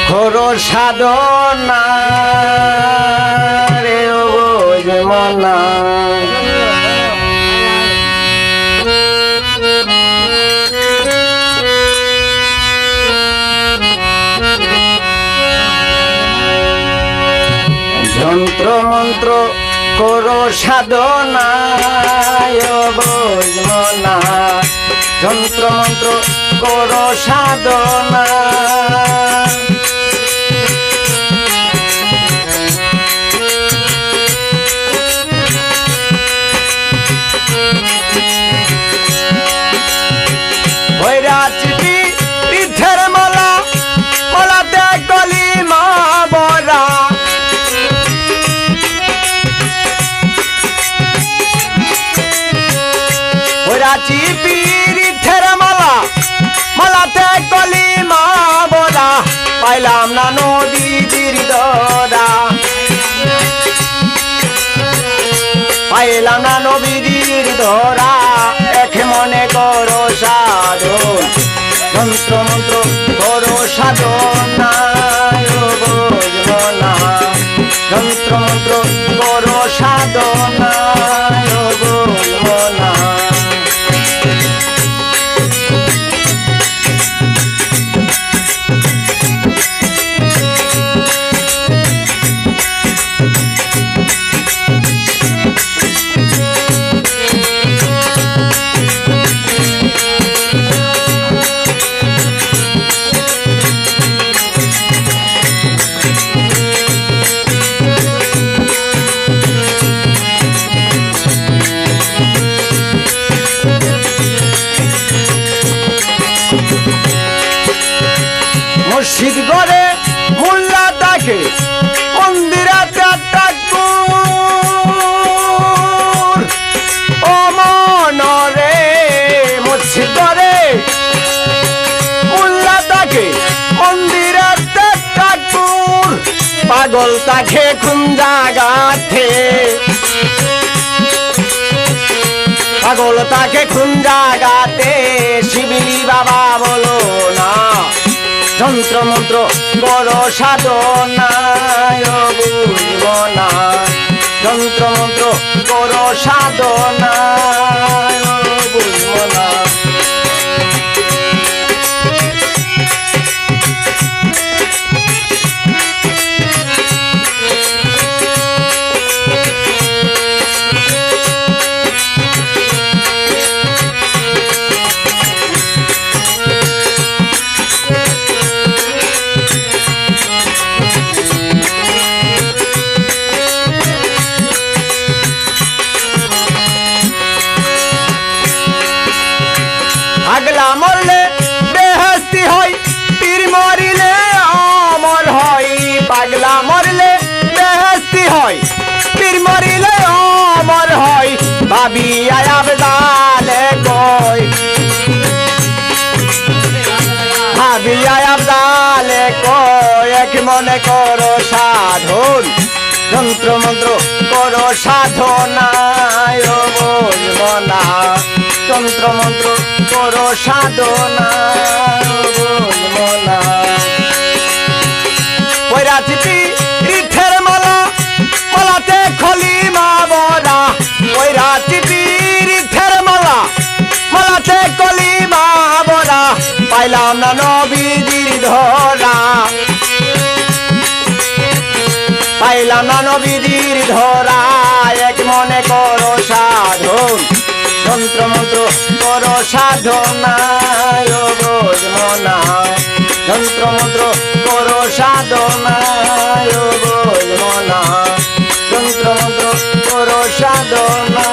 করো সাধনা রে মনা যন্ত্র মন্ত্র করো সাধনা মনা যন্ত্র মন্ত্র করো সাধনা পাইলাম না নদীর দরা পাইলাম না নবীর ধরা এক মনে করো সাধন যন্ত্র মন্ত্র করো সাধনা বুঝবো না যন্ত্র মন্ত্র করো সাধনা বুঝবো না মুর্শিদ গড়ে মোল্লা তাকে মন্দিরাতে ঠাকুর ও মনরে মুর্শিদ গড়ে মোল্লা তাকে মন্দিরাতে ঠাকুর পাগল তাকে কোন জায়গাতে পাগল তাকে কোন জায়গাতে শিবলি বাবা বলো না যন্ত্র মন্ত্র করো সাধনা বুঝবো না যন্ত্র মন্ত্র করো সাধনা বুঝবো না আগলা মরলে বেহেস্তি হয় পীর মরিলে অমর হয় পাগলা মরলে বেহেস্তি হয় পীর মরিলে অমর হয় ভাবি আয়াবদালে কই ভাবি আয়াবদালে কই এক মনে করো সাধন যন্ত্র মন্ত্র করো সাধনা বুঝবো না যন্ত্র মন্ত্র করো সাধনা বুঝবো না পৈরাচিপি রিঠের মালা মালাতে খলিমা বরা পৈরাচিপি রিঠের মালা মালাতে কলিমা বরা পাইলাম না নবীজির ধরা পাইলাম না নবীজির ধরা এক মনে করো সাধন যন্ত্র মন্ত্র করো সাধনা বুঝবো না যন্ত্র মন্ত্র করো সাধনা বুঝবো না যন্ত্র মন্ত্র করো সাধনা।